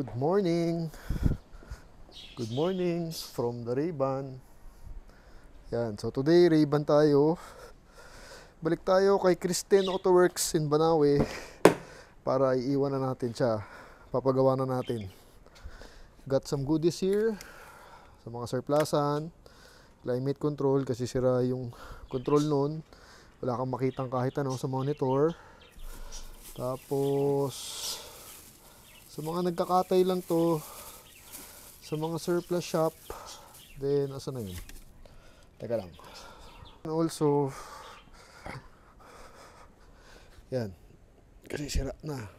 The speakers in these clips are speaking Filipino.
Good morning. Good morning from the Ray-Ban. Yan, so today Ray-Ban tayo. Balik tayo kay Kristen Autoworks in Banawe para iiwan na natin siya. Papagawa na natin. Got some goodies here sa mga surplusan. Climate control kasi sira yung control nun. Wala kang makitang kahit ano sa monitor. Tapos sa mga nagkakatay lang to, sa mga surplus shop, then asa na yun? Teka lang. Also, yan, kasi sira na.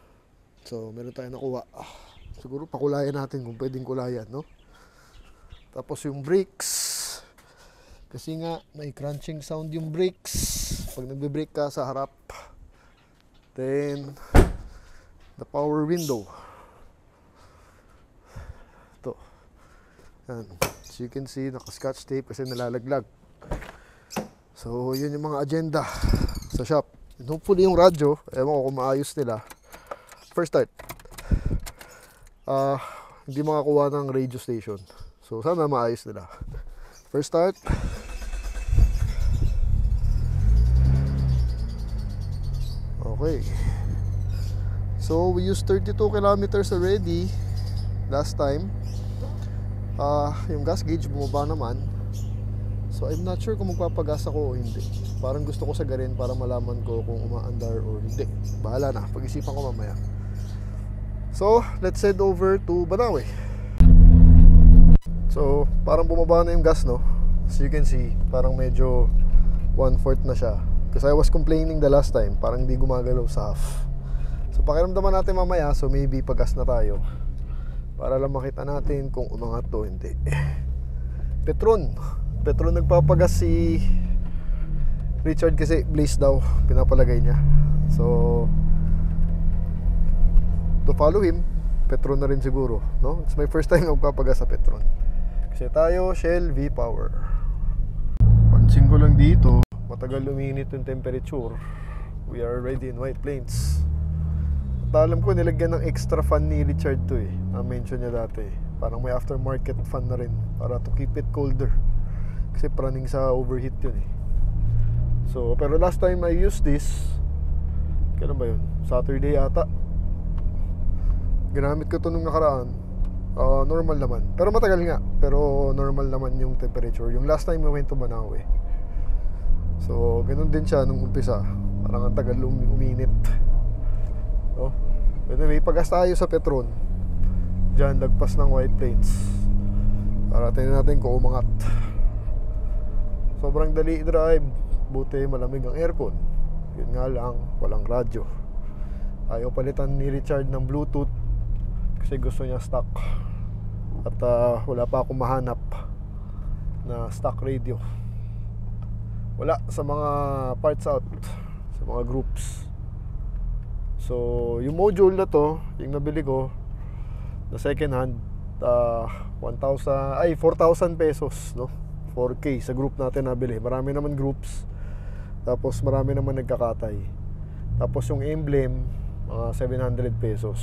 So meron tayong nakuha. Siguro pakulayan natin kung pwedeng kulayan, no? Tapos yung brakes, kasi nga may crunching sound yung brakes pag nagbe-brake ka sa harap. Then the power window. Ito. Yan. As you can see, naka-scotch tape kasi nalalaglag. So, yun yung mga agenda sa shop. And hopefully yung radyo, ewan ko kung maayos nila. First start. Hindi makakuha ng radio station. So, sana maayos nila. First start. Okay. So, we used 32 kilometers already last time. Yung gas gauge bumaba naman. So I'm not sure kung magpapagas ako o hindi. Parang gusto ko sagarin para malaman ko kung umaandar or hindi. Bahala na, pag-isipan ko mamaya. So let's head over to Banawe. So parang bumaba na yung gas, no? As you can see, parang medyo 1/4 na siya. Because I was complaining the last time, parang hindi gumagalaw sa half. So pakiramdaman natin mamaya, so maybe pagas na tayo para lang makita natin kung umangat to hindi. Petron nagpapagas si Richard kasi blaze daw pinapalagay niya. So to follow him, Petron na rin siguro, no? It's my first time magpapagas sa Petron. Kasi tayo Shell V-Power. Pansin ko lang dito, matagal luminit yung temperature. We are already in White Plains. Alam ko nilagyan ng extra fan ni Richard to eh. Na-mention niya dati. Parang may aftermarket fan na rin para to keep it colder. Kasi praning sa overheat yun eh. So, pero last time I used this, kailan ba yun? Saturday ata. Ginamit ko to nung nakaraan. Normal naman. Pero matagal nga. Pero normal naman yung temperature. Yung last time I went to Banawe. So, ganun din siya nung umpisa. Parang ang tagal uminit. Oh, anyway, pagas tayo sa Petron. Diyan, lagpas ng White Plains. Para tingnan natin kung umangat. Sobrang dali drive. Buti malamig ang aircon. Yun nga lang, walang radyo. Ayaw palitan ni Richard ng Bluetooth kasi gusto niya stock. At wala pa akong mahanap na stock radio. Wala sa mga parts out, sa mga groups. So, yung module na to, yung nabili ko na second hand, 4,000 pesos, no? 4K sa group natin nabili. Marami naman groups. Tapos marami naman nagkakatay. Tapos yung emblem, mga 700 pesos.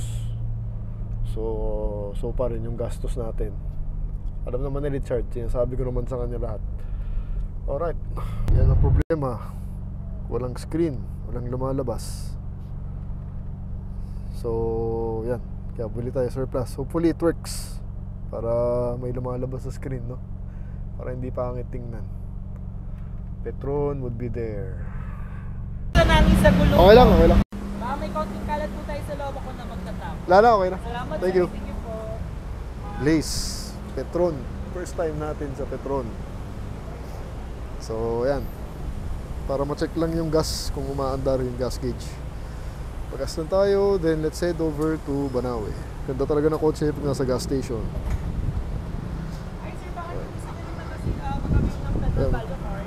So pa rin yung gastos natin. Alam naman ni Richard, sinasabi ko naman sa kanya lahat. Alright, yan ang problema. Walang screen, walang lumalabas. So, yan. Kaya bili tayo surplus. Hopefully it works. Para may lumalabas sa screen, no? Para hindi pangit tingnan. Petron would be there. Namin sa gulong. Okay lang, okay lang. Baka may konting kalat po tayo sa loob ako na magtatap. Lala, okay na. Salamat. Thank you. Thank you po. Blaze, Petron. First time natin sa Petron. So, yan. Para ma-check lang yung gas kung umaandar yung gas gauge. Pagas lang tayo, then let's head over to Banawe. Ganda talaga na kotse pag nasa gas station. Ay sir, baka gusto nyo naman kasi magamit ng pedal value card.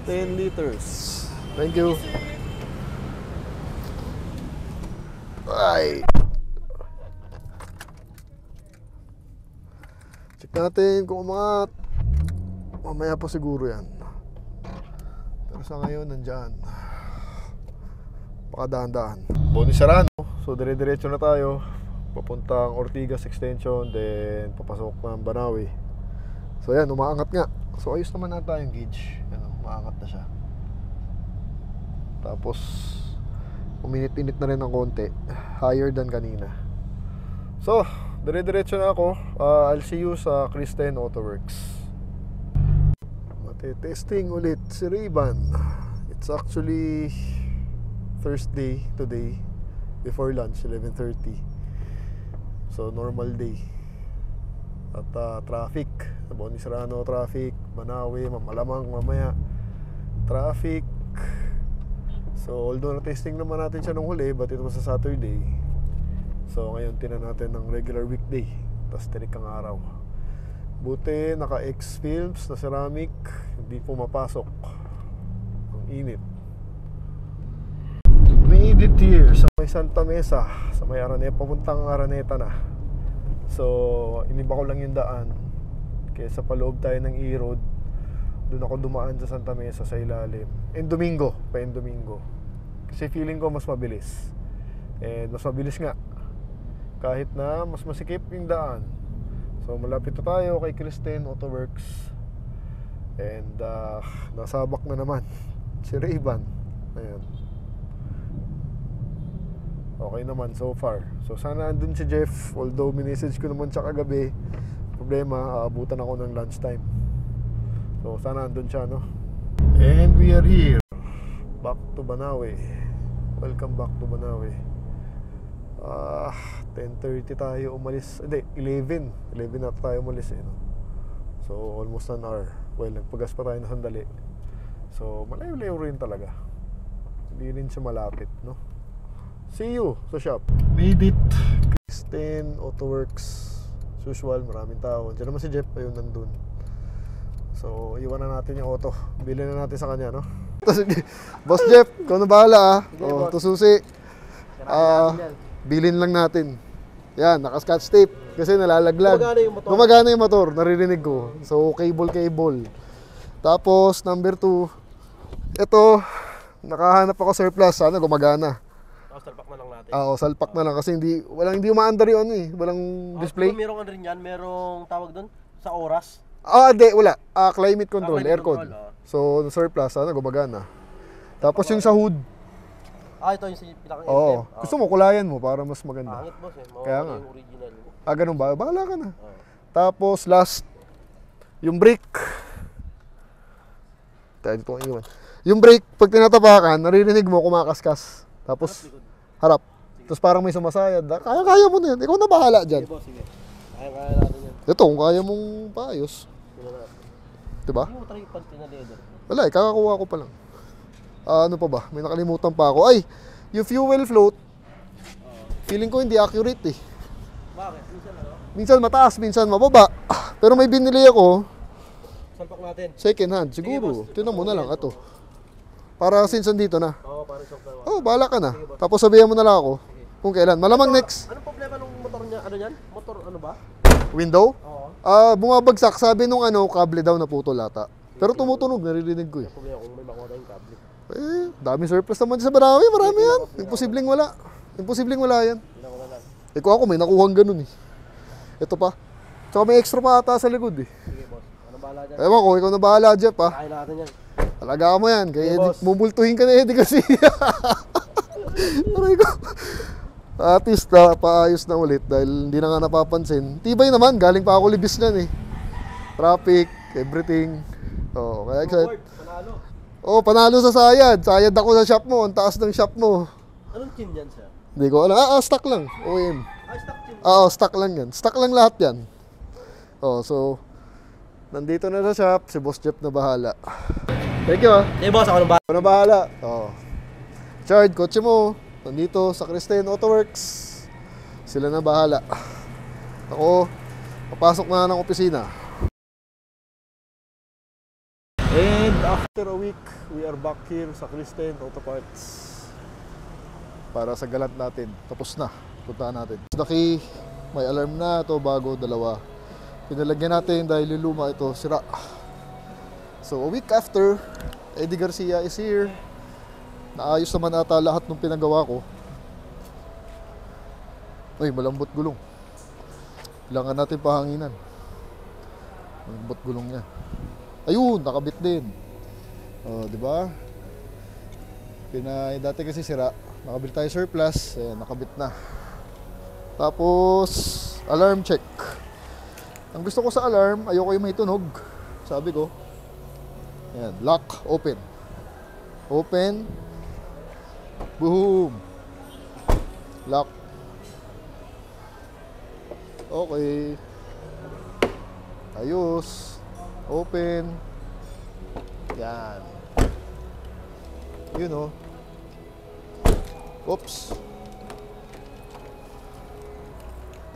10 liters. Thank you. Ay. Check natin kung umangat. Mamaya pa siguro yan. Pero sa ngayon, nandyan. Pakadahan-dahan. Boni Sarano. So dire-diretso na tayo papuntang Ortigas Extension, then papasok ng Banawe. So yan, umaangat nga. So ayos naman ata yung gauge. Ano, umaangat na siya. Tapos uminit-init na rin ng konti, higher than kanina. So dire-diretso na ako. I'll see you sa Kristen Autoworks. Testing ulit si Ray-Ban. It's actually Thursday today, before lunch, 11:30. So normal day. At traffic, Boni Serrano traffic, Banawe, malamang mamaya traffic. So although na-testing naman natin siya nung huli, but it was a Saturday. So ngayon tinan natin ng regular weekday, tapos tirik ang araw. Buti naka-X films na ceramic, hindi pumapasok ang init. Made it here sa may Santa Mesa, sa may Araneta, papuntang Araneta na. So iniba ko lang yung daan, kaysa paloob tayo ng E-Road. Doon ako dumaan sa Santa Mesa sa ilalim. Domingo, kasi feeling ko mas mabilis. And mas mabilis nga, kahit na mas masikip yung daan. So malapit na tayo kay Kristen Autoworks. And nasabak na naman si Ray-Ban. Ayan. Okay naman so far. So sana andun si Jeff, although minessage ko naman siya kagabi. Problema, aabutan ako ng lunchtime. So sana andun siya, no? And we are here, back to Banawe. Welcome back to Banawe. 10:30 tayo umalis. Hindi, 11 na tayo umalis no? So almost an hour. Well, nagpagas pa tayo na sandali. So malayo-layo rin talaga. Hindi rin siya malapit, no? See you sa shop. Made it. Kristen Autoworks. As usual, maraming tao. Diyan naman si Jeff, ayun nandun. So iwan na natin yung auto. Bilhin na natin sa kanya, no? Boss Jeff, ikaw na bahala to susi. Bilhin lang natin. Yan, naka-scotch tape kasi nalalaglag. Gumagana yung motor, naririnig ko. So cable. Tapos number 2, ito, nakahanap ako surplus, sana gumagana. Salpak na lang natin. Salpak na lang kasi hindi umaandar yung walang display. Merong rin yan, merong tawag doon sa oras. Hindi, wala. Climate control, aircon. So surplus, sana gumagana. Tapos yung sa hood. Ito yung pinaka-item. Gusto mo kulayan mo para mas maganda. Angit boss Kaya nga. Yung original. Ganun ba? Bahala ka na. Tapos last, yung brake. Tayo dito ang iwan. Yung brake, pag tinatapakan, naririnig mo kumakaskas. Tapos harap. Tapos parang may sumasayad. Kaya mo na yan. Ikaw na bahala dyan. Sige boss, sige. Kaya natin yan. Ito, kung kaya mong paayos. Diba? Hindi mo try yung na leather. Wala kakakuha ko pa lang. Ano pa ba? May nakalimutan pa ako. Ay, yung fuel float, feeling ko hindi accurate eh. Bakit? Minsan mataas, minsan mababa. Pero may binili ako. Salpak natin. Second hand, siguro. Tinan mo na lang, ito. Para since dito na. Para sa Bahala ka na. Tapos sabihan mo na lang ako kung kailan. Malamang next. Anong problema nung motor niya? Ano yan? Motor ano ba? Window? Oo. Bumabagsak. Sabi nung kable daw na putol ata. Pero tumutunog, naririnig ko eh. Problema kung may makuha tayong kable. Dami surplus naman sa Banawe, marami yan. Imposibleng wala. Imposibleng wala yan. Kung ako may nakuhang ganun eh. Ito pa. Tsaka may extra pa ata sa likod eh. Sige boss, ano bahala dyan? Ewan ko, ikaw na bahala Jeff ha. Kaya natin yan. Talaga mo yan, kaya boss. mumultuhin ka na Eddie kasi. Aray ko. At least paayos na ulit dahil hindi na nga napapansin. Tibay naman, galing pa ako libis niyan eh. Traffic, everything. Kaya excited. Panalo sa sayad. Sayad ako sa shop mo. Ang taas ng shop mo. Anong chin yan, sir? Hindi ko alam. Stock lang. OEM. Stock chin? Stock lang yan. Stock lang lahat yan. So, nandito na sa shop. Si Boss Jeff na bahala. Thank you Hey boss, ako na ba? Ako na bahala. Chard, kotse mo. Nandito sa Kristen Autoworks. Sila na bahala. Ako, papasok na ng opisina. And after a week, we are back here sa Kristen Auto Parts para sa galant natin. Tapos na, puntaan natin. Daki, may alarm na ito bago, dalawa. Pinalagyan natin dahil yung luma ito, sira. So a week after, Eddie Garcia is here. Naayos naman ata lahat ng pinagawa ko. Uy, malambot gulong. Kailangan natin pahanginan. Malambot gulong niya. Ayun, nakabit din. Oh, di ba? Dati kasi sira. Nakabili tayo surplus. Ayan, nakabit na. Tapos, alarm check. Ang gusto ko sa alarm, ayoko yung may tunog. Sabi ko. Ayan, lock, open. Open. Boom. Lock. Okay. Ayos. Open. Yan. You know. Oops.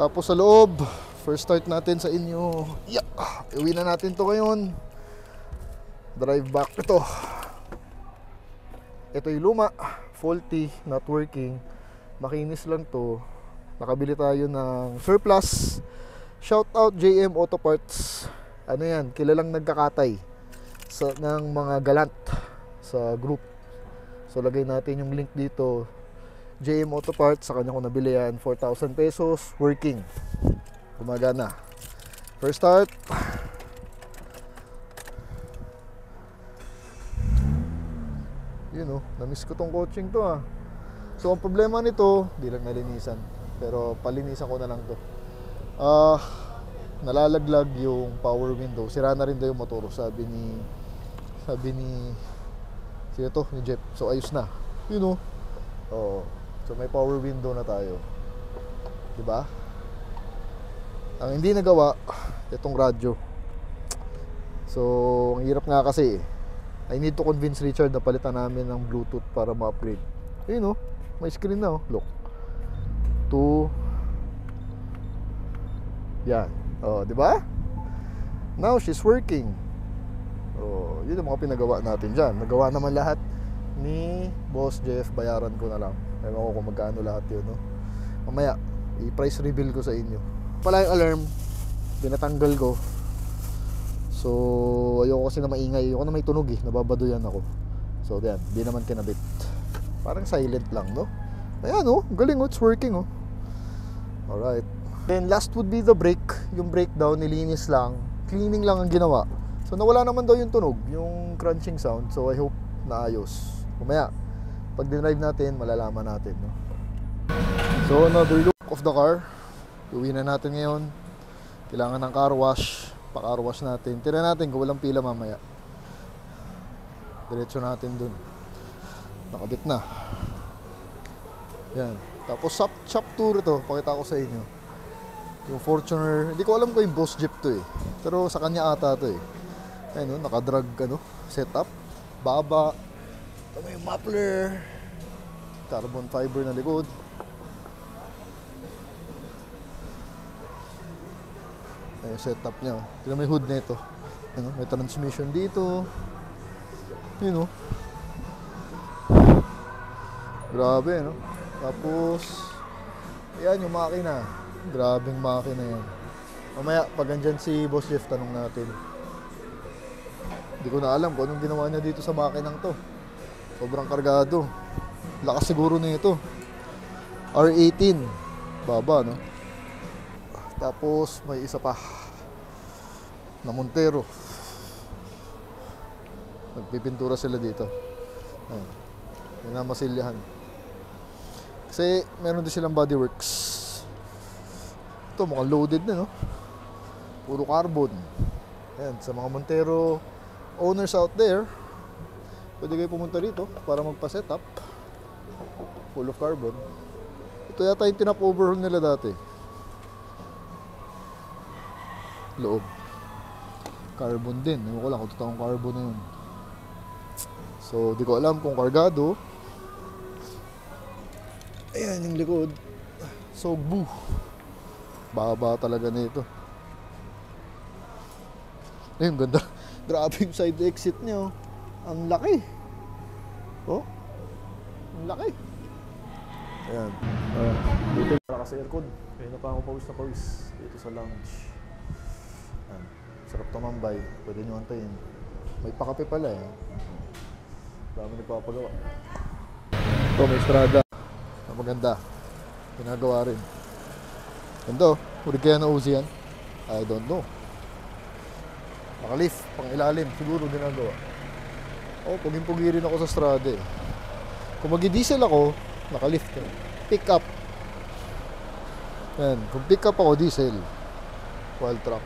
Tapos sa loob, first start natin sa inyo. Yeah. Iuwi na natin to ngayon. Drive back ito. Ito yung luma. Faulty, not working. Makinis lang to. Nakabili tayo ng surplus. Shout out JM Auto Parts. Ano yan, kilalang nagkakatay ng mga galant sa group. So lagay natin yung link dito. JM Auto Parts, sa kanya ko nabili yan. 4,000 pesos, working. Gumagana. First start. You know, namiss ko tong coaching to ah. So ang problema nito, di lang nalinisan. Pero palinisan ko na lang to. Nalalaglag yung power window. Sira na rin daw yung motor, sabi ni sino to? Ni Jeff. So ayos na. You know. Oh. So may power window na tayo. 'Di ba? Ang hindi nagawa itong radyo. So ang hirap nga kasi I need to convince Richard na palitan namin ng Bluetooth para ma-upgrade. You know, may screen na oh. Look. 2. Yan. Oh, 'di ba? Now she's working. Oh, yun ang mga pinagawa natin diyan. Nagawa naman lahat ni Boss Jeff, bayaran ko na lang. Ewan ko kung magkano lahat yun, no? Mamaya, i-price reveal ko sa inyo. Pala yung alarm, binatanggal ko. So, ayoko kasi na maingay. Ayoko na may tunog eh, nababaduyan ako. So, yan, di naman kinabit. Parang silent lang, no? Ayan, oh, galing, oh, it's working, oh. Alright. Then, last would be the brake. Yung breakdown, nilinis lang. Cleaning lang ang ginawa. So, nawala naman daw yung tunog, yung crunching sound. So, I hope naayos. Kumaya, pag dinrive natin, malalaman natin, no? So, another look of the car. Uwi na natin ngayon. Kailangan ng car wash. Pa-car wash natin. Tira natin kung walang pila mamaya. Diretso natin dun. Nakabit na. Yan. Tapos, shop tour ito. Pakita ko sa inyo. Yung Fortuner. Hindi ko alam ko yung Boss Jeep to eh. Pero sa kanya ata to eh. Ayun, no? Nakadrag, setup. Baba. Ito may muffler, carbon fiber na likod. Ay, setup niya. Tignan may hood nito. Ano, may transmission dito. You know. Grabe, no? Tapos, ayan yung makina. Grabing makina yan. Mamaya, pag andyan si Boss Jeff, tanong natin. Hindi ko na alam kung anong ginawa niya dito sa makinang to. Sobrang kargado. Lakas siguro na ito. R18. Baba, no? Tapos, may isa pa. Na Montero. Nagpipintura sila dito. Ayan. Minamasilyahan. Kasi, meron din silang bodyworks. Ito, mukhang loaded na, no? Puro carbon. Ayan, sa mga Montero owners out there, pwede kayo pumunta rito para magpa-setup. Full of carbon. Ito yata yung tinap overhaul nila dati. Loob. Carbon din. Ewan ko lang kung totoong carbon na yun. So, di ko alam kung kargado. Ayan yung likod. So, boo. Baba talaga na ito. Ayun, ganda. Grabe yung side exit niya. Ang laki. Oh. Ang laki. Ayan. Dito para sa aircon. Kaya na pa ako pawis na pawis. Dito sa lounge. Ayan. Sarap tumambay. Pwede nyo antayin. May pakape pala eh. Dami nagpapagawa. Ito may estrada. Maganda. Ginagawa rin. Ganda, huwag kaya na Uzi yan? I don't know. Naka-lift, pang ilalim, siguro ginagawa. Puging-pugi rin ako sa Strada eh. Kung mag-diesel ako, naka-lift ka. Pick up. Yan, kung pick up ako, diesel. Wild truck.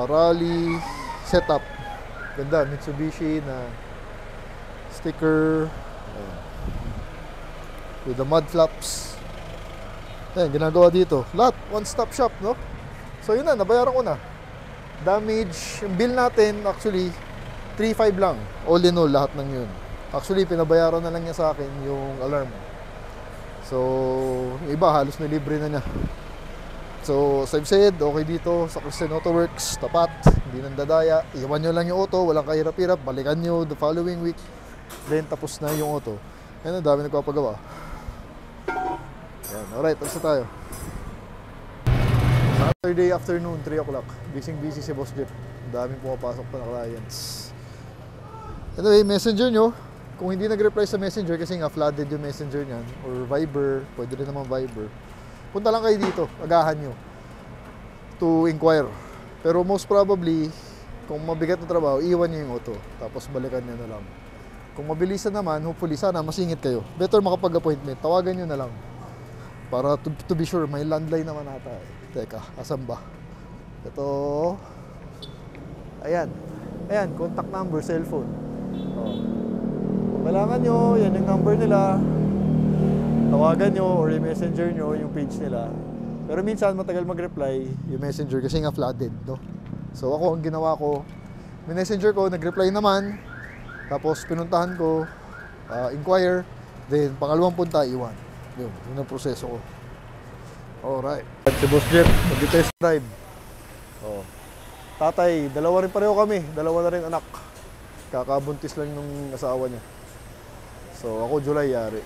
Rally setup. Ganda, Mitsubishi na sticker. Ayan. With the mud flaps. Ayan, ginagawa dito. Lahat, one-stop shop, no? So yun na, nabayaran ko na. Damage, yung bill natin, actually, 3.5 lang. All in all, lahat ng yun. Actually, pinabayaran na lang niya sa akin yung alarm. So, yung iba, halos na libre na niya. So, as I've said, okay dito sa Christian Auto Works, tapat, hindi nandadaya. Iwan nyo lang yung auto, walang kahirap-hirap, balikan nyo the following week. Then, tapos na yung auto. Ayan, ang dami nagpapagawa. Ayan, alright, tapos na tayo. Saturday afternoon, 3 o'clock. Busy si Boss Jeff. Ang daming pumapasok pa na clients. Anyway, messenger nyo. Kung hindi nag-reply sa messenger kasi nga flooded yung messenger nyan, or Viber, pwede rin naman Viber, punta lang kayo dito, agahan nyo to inquire. Pero most probably, kung mabigat na trabaho, iwan nyo yung auto, tapos balikan nyo na lang. Kung mabilisan naman, hopefully sana masingit kayo. Better makapag-appointment, tawagan nyo na lang. Para to be sure, may landline naman ata. Teka, asan ba? Ito. Ayan, contact number, cellphone. Kailangan nyo, yan yung number nila. Tawagan nyo or yung messenger nyo, yung page nila. Pero minsan matagal mag-reply yung messenger kasi nga flooded, no? So ako, ang ginawa ko, may messenger ko, nag-reply naman. Tapos pinuntahan ko, inquire. Then pangalawang punta, iwan. Yun ang proseso ko. Alright. Si Boss Jeff, mag-test drive. Tatay, dalawa rin pareho kami. Dalawa na rin anak. Kakabuntis lang nung asawa niya. So ako July yari.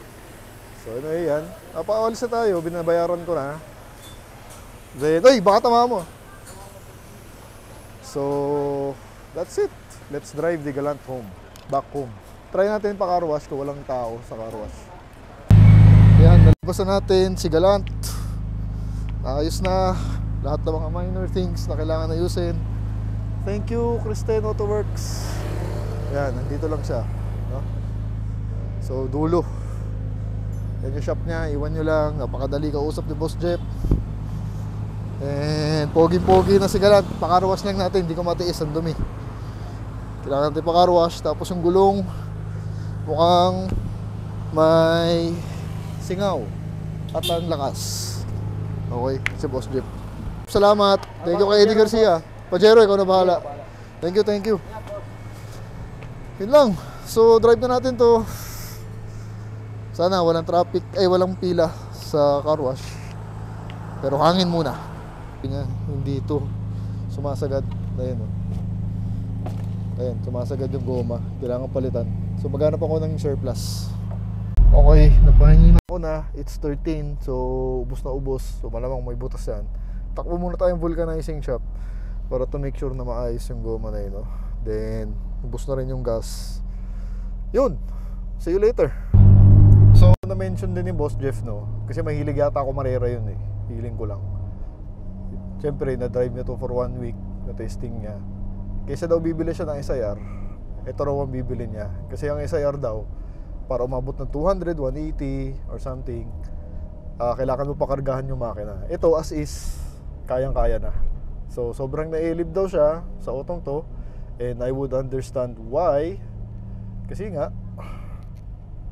So anyway yan. Paawalis na tayo. Binabayaran ko na. Then, baka tama mo. So that's it. Let's drive the Galant home. Back home. Try natin pa car wash kung walang tao sa car wash. Yan, nalabas na natin si Galant. Ayos na. Lahat ng mga minor things na kailangan ayusin. Thank you, Christian Auto Works. Yan, nandito lang siya, no? So, dulo. Yan yung shop niya, iwan nyo lang. Napakadali kausap ni Boss Jeff. And pogi-pogi na si Galant. Pakarwash lang natin, hindi ko matiis, ang dumi. Kailangan natin pakarwash. Tapos yung gulong, mukhang may singaw at ang lakas. Okay, si Boss Jeff. Salamat. Thank you kay Eddie Garcia. Pajero, ikaw na bahala. Thank you. Yun lang. So, drive na natin to. Sana walang traffic, walang pila sa car wash. Pero hangin muna. Hindi ito sumasagad. Ayan, Ayan, sumasagad yung goma. Kailangan palitan. So, maghanap ako ng surplus. Okay, napahingin ako na. It's 13. So, ubos na ubos. So, malamang may butas yan. Takbo muna tayong vulcanizing shop para to make sure na maayos yung goma na yun, Then, ubos na rin yung gas. Yun. See you later. So, na-mention din ni Boss Jeff, kasi mahilig yata ako marera yun Hiling ko lang. Siyempre, na-drive niya to for 1 week na testing niya. Kaysa daw bibili siya ng SIR, ito raw ang bibili niya. Kasi ang SIR daw, para umabot ng 200, 180 or something, kailangan mo pakargahan yung makina. Ito, as is, kayang-kaya na. So, sobrang nailib daw siya sa otong to. And I would understand why. Kasi nga,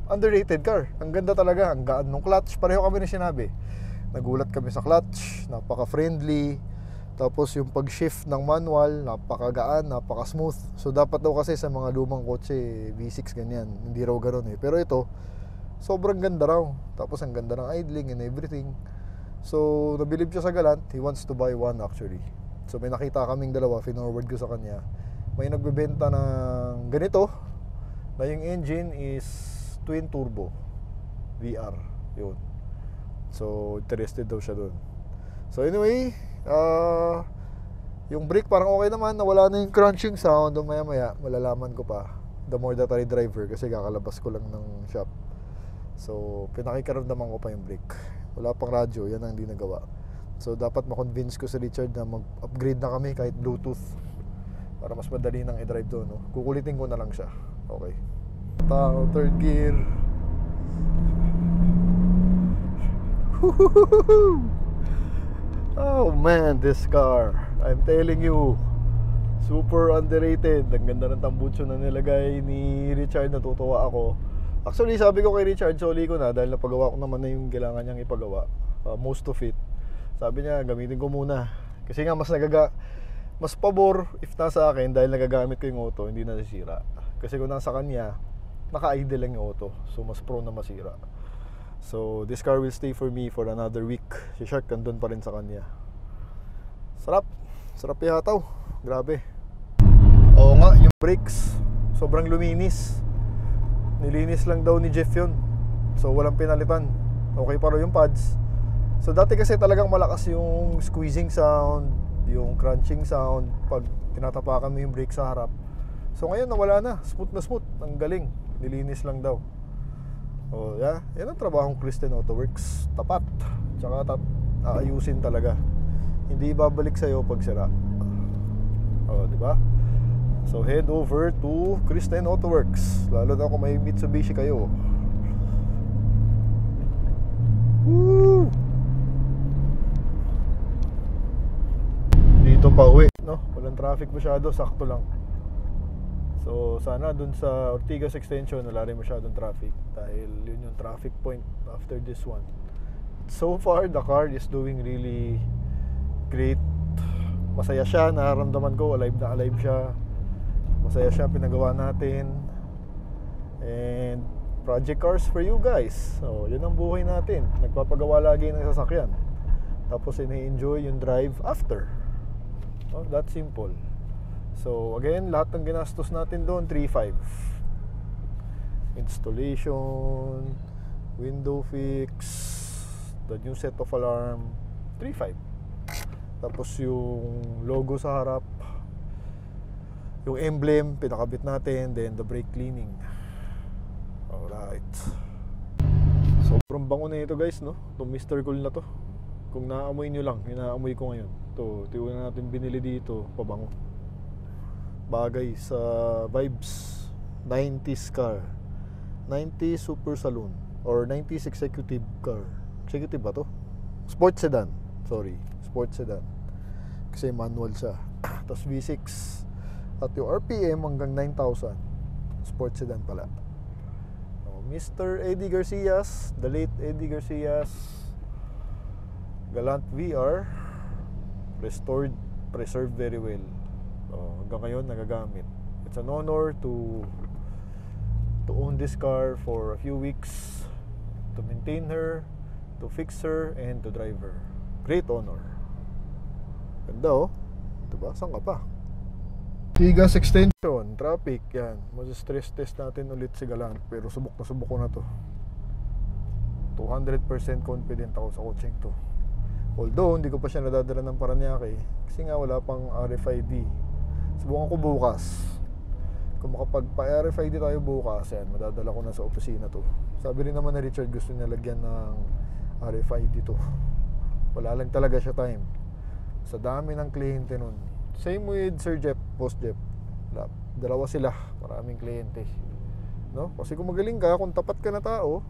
underrated car. Ang ganda talaga, ang gaan ng clutch. Pareho kami na sinabi. Nagulat kami sa clutch, napaka-friendly. Tapos yung pag-shift ng manual, napaka-gaan, napaka-smooth. So dapat daw kasi sa mga lumang kotse, V6 ganyan, hindi raw ganoon Pero ito, sobrang ganda raw. Tapos ang ganda ng idling and everything. So nabilib siya sa Galant, he wants to buy one actually. So may nakita kaming dalawa, finorward ko sa kanya. May nagbebenta ng ganito, na yung engine is twin turbo VR, yun. So interested daw siya doon. So anyway, yung brake parang okay naman, nawala na yung crunching sound. Maya maya malalaman ko pa the more that I driver kasi kakalabas ko lang ng shop. So pinakikaramdaman ko pa yung brake. Wala pang radyo, yan ang hindi nagawa. So dapat ma-convince ko si Richard na mag-upgrade na kami kahit Bluetooth para mas madali nang i-drive doon, no? Kukulitin ko na lang siya. Okay. Tao, third gear. Oh man, this car, I'm telling you, super underrated. Ang ganda ng tambucho na nilagay ni Richard, natutuwa ako. Actually, sabi ko kay Richard, soli ko na dahil napagawa ko naman na yung kailangan niyang ipagawa, most of it. Sabi niya, gamitin ko muna kasi nga mas pabor if nasa akin dahil nagagamit ko yung auto, hindi nasisira. Kasi kung nasa kanya, naka-idle lang yung auto, so mas prone na masira. So this car will stay for me for another week. Si Shark andun pa rin sa kanya. Sarap ihataw, grabe. Oo nga, yung brakes sobrang luminis. Nilinis lang daw ni Jeff yun, so walang pinalitan. Okay pa rin yung pads. So dati kasi talagang malakas yung squeezing sound, yung crunching sound pag tinatapakan mo yung brake sa harap. So ngayon nawala na, smooth na smooth. Ang galing, nilinis lang daw. Oh yeah, yan ang trabahong Kristen Auto Works. Tapat, tsaka aayusin talaga. Hindi babalik sa'yo pag sira. Oh, di ba? So head over to Kristen Auto Works, lalo na kung may Mitsubishi kayo. Woo! Dito pa uwi, no? Walang traffic masyado, sakto lang. So sana dun sa Ortigas Extension wala rin masyadong traffic dahil yun yung traffic point after this one. So far the car is doing really great. Masaya siya, nararamdaman ko alive na alive siya. Masaya siya, pinagawa natin. And project cars for you guys. So yun ang buhay natin, nagpapagawa lagi ng sasakyan tapos ini-enjoy yung drive after. Oh, that's simple. So again, lahat ng ginastos natin doon 3.5. Installation, window fix, the new set of alarm, 3.5. Tapos yung logo sa harap, yung emblem pinakabit natin, then the brake cleaning. Alright. Sobrang bango na ito guys, no? Itong Mr. Cool na to. Kung naamoy nyo lang, yung naamoy ko ngayon. Ito na natin binili dito, pabango. Bagay sa vibes 90s car, 90s super saloon or 90s executive car. Executive ba to? Sport sedan, sorry, sport sedan kasi manual siya. Tapos V6 at yung RPM hanggang 9,000. Sport sedan pala. Mr. Eddie Garcias, the late Eddie Garcias, Galant VR, restored, preserved very well. Hanggang ngayon nagagamit. It's an honor to own this car for a few weeks, to maintain her, to fix her, and to drive her. Great honor. Ganda oh, diba? Saan ka pa? Tigas extension, traffic, yan. Mas-stress test natin ulit si Galant, pero subok ko na to. 200% confident ako sa coaching to. Although hindi ko pa siya nadadala ng Paranaque kasi nga wala pang RFID. Subukan ko bukas. Kung makapagpa-RFID tayo bukas, yan, madadala ko na sa opisina to. Sabi rin naman na Richard gusto niya lagyan ng RFID to. Wala lang talaga siya time. Sa dami ng kliyente nun. Same with Sir Jeff, Boss Jeff. Dalawa sila, maraming kliyente. No? Kasi kung magaling ka, kung tapat ka na tao,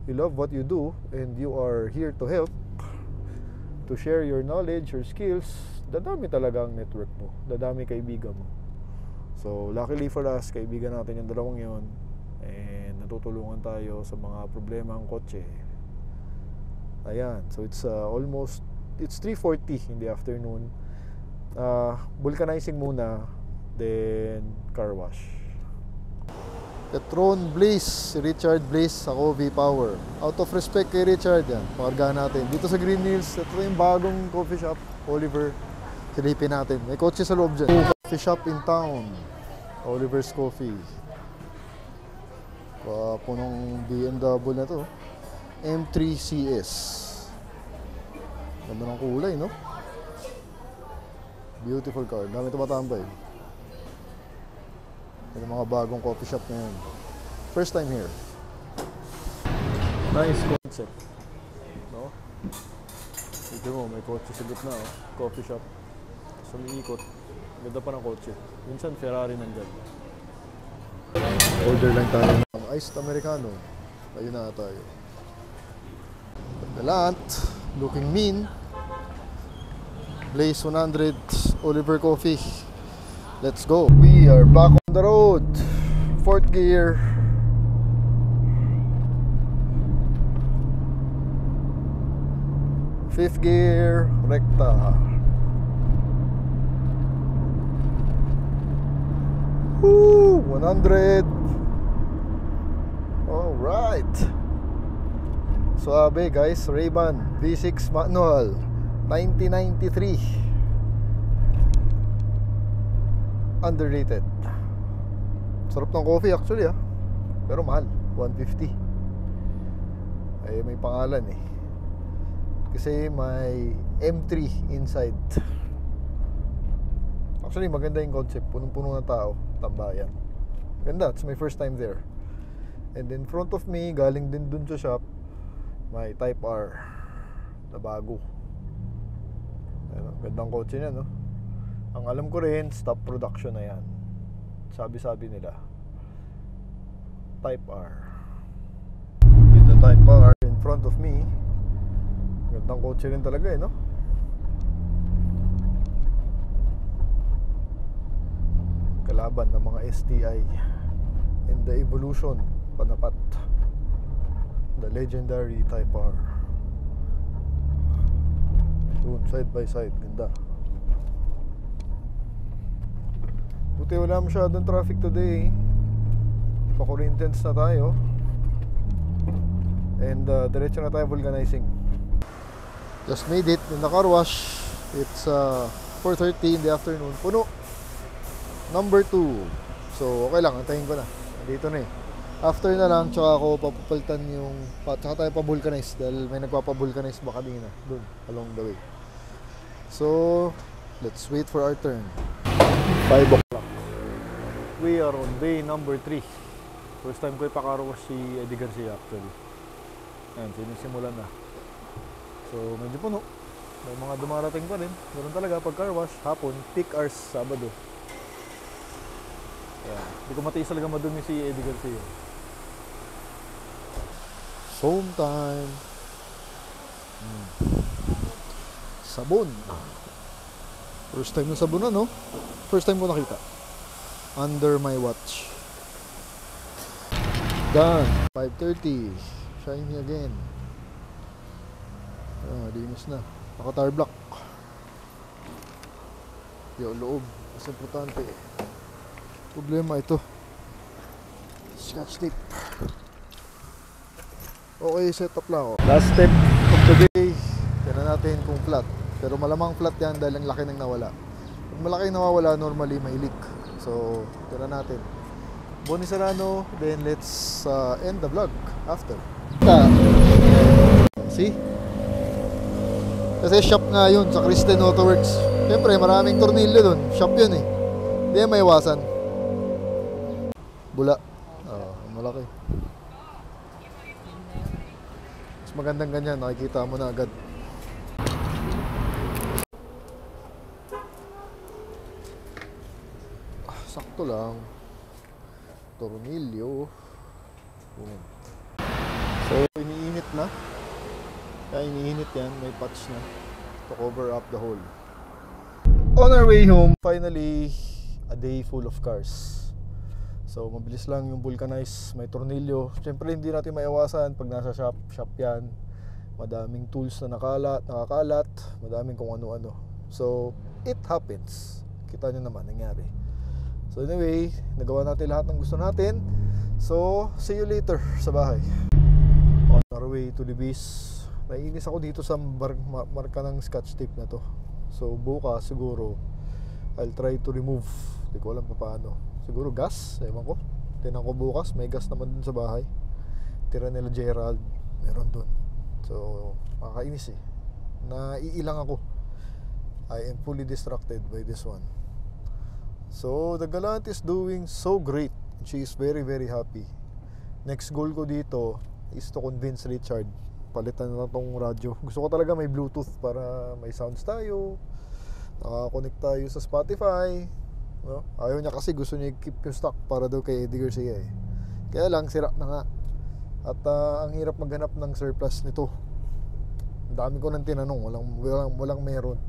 you love what you do, and you are here to help, to share your knowledge, your skills, dadami talaga ang network mo, dadami kaibigan mo. So luckily for us, kaibigan natin yung dalawang yon, and natutulungan tayo sa mga problema ng kotse. Ayan, so it's it's 3:40 in the afternoon. Vulcanizing muna, then car wash. Petron Blaze, si Richard Blaze, ako V-Power. Out of respect kay Richard, yan, pakargahan natin. Dito sa Green Hills, ito yung bagong coffee shop, Oliver. Silipin natin. May kotse sa loob dyan. Coffee shop in town, Oliver's Coffee. Punong BMW na to. M3 CS. Ganda ng kulay, no? Beautiful car. Dami tumatambay. Yung mga bagong coffee shop ngayon. First time here. Nice concept, no? Dito mo, may kotse sa gitna, oh. Coffee shop. So, umiikot. Ganda pa ng kotse. Minsan, Ferrari nandyan. Order lang tayo ng iced americano. Ayun na tayo. Galant. Looking mean. Blaze 100 Oliver Coffee. Let's go. We are back on the road. Fourth gear. Fifth gear. Recta. Woo! 100. Alright. Suabe guys. Ray-Ban V6 manual 1993. Underrated. Sarap ng coffee actually pero mahal, 150. Ay may pangalan kasi may M3 inside. Actually maganda yung concept, punong-puno ng tao, tambayan. Ganda, it's my first time there. And in front of me, galing din dun sa shop, may Type R na bago. Ayun, gandang kotse niya, no? Ang alam ko rin, stop production na yan. Sabi-sabi nila Type R. With the Type R in front of me, gandang kotse rin talaga no? Kalaban ng mga STI and the Evolution panapat, the legendary Type R. Doon, side by side, ganda. Buti wala masyadong traffic today. Pa-Corinthians na tayo. And diretso na tayo vulcanizing. Just made it in the car wash. It's 4:30 in the afternoon. Puno. Number 2. So okay lang, antayin ko na. Dito na After na lang, tsaka ako papapalitan yung tsaka tayo pa-vulcanize dahil may nagpapa-vulcanize ba kanina doon along the way. So let's wait for our turn. 5 o'clock. We are on day number 3. First time ko ipakarowas si Eddie Garcia actually. Ayan, sinisimulan na. So medyo puno. May mga dumarating pa rin. Meron talaga pag car wash, hapon, peak hours, Sabado. Ayan. Hindi ko matiis talaga madumi si Eddie Garcia. Foam time. Sabon. First time na sabon no? First time ko nakita. Under my watch. Done. 5:30. Shiny again. Linis na. Naka-tire block. Yung loob. Mas importante. Problema ito. Scotch tape. Okay, setup lang ako. Last step of the day. Tignan natin kung flat. Pero malamang flat yan dahil ang laki nang nawala. Pag malaki nawawala, normally may leak. So, tignan natin. Boni Serrano, then let's end the vlog after. See? Kasi shop nga yun sa Kristen Auto Works. Siyempre, maraming tornilyo dun. Shop yun Hindi may iwasan. Bula. Malaki. Mas magandang ganyan, nakikita mo na agad. Sakto lang. Tornilyo. Boom. So, iniinit na. Kaya iniinit yan, may patch na to cover up the hole. On our way home, finally, a day full of cars. So, mabilis lang yung vulcanize, may tornilyo. Siyempre, hindi natin maiwasan pag nasa shop yan. Madaming tools na nakakalat, madaming kung ano-ano. So, it happens. Kita nyo naman, nangyari. So, anyway, nagawa natin lahat ng gusto natin. So, see you later sa bahay. On our way to Libis. Naiinis ako dito sa marka ng scotch tape na to. So bukas siguro I'll try to remove. Hindi ko alam pa paano. Siguro gas, ewan ko. Tinan ko bukas, may gas naman dun sa bahay. Tira nila Gerald, meron dun. So makakainis naiilang ako. I am fully distracted by this one. So the Galant is doing so great. She is very very happy. Next goal ko dito is to convince Richard palitan na tong radyo. Gusto ko talaga may Bluetooth para may sounds tayo, naka-connect tayo sa Spotify, no? Ayaw niya kasi, gusto niya i-keep yung stock para daw kay Eddie Garcia eh. Kaya lang, sira na nga. At ang hirap maghanap ng surplus nito. Ang dami ko nang tinanong, walang meron.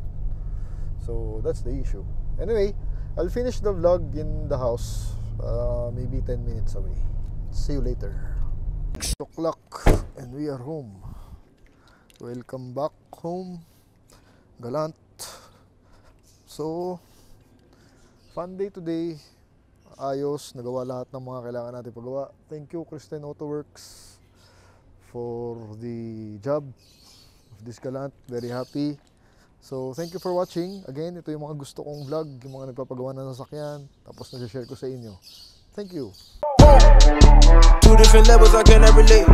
So that's the issue. Anyway, I'll finish the vlog in the house, maybe 10 minutes away. See you later. 6 o'clock and we are home. Welcome back home, Galant. So fun day today. Ayos, nagawa lahat ng mga kailangan natin pagawa. Thank you Kristen Autoworks for the job of this Galant. Very happy. So thank you for watching. Again, ito yung mga gusto kong vlog, yung mga nagpapagawa ng sasakyan, tapos nag-share ko sa inyo. Thank you. 2 different levels, I cannot relate.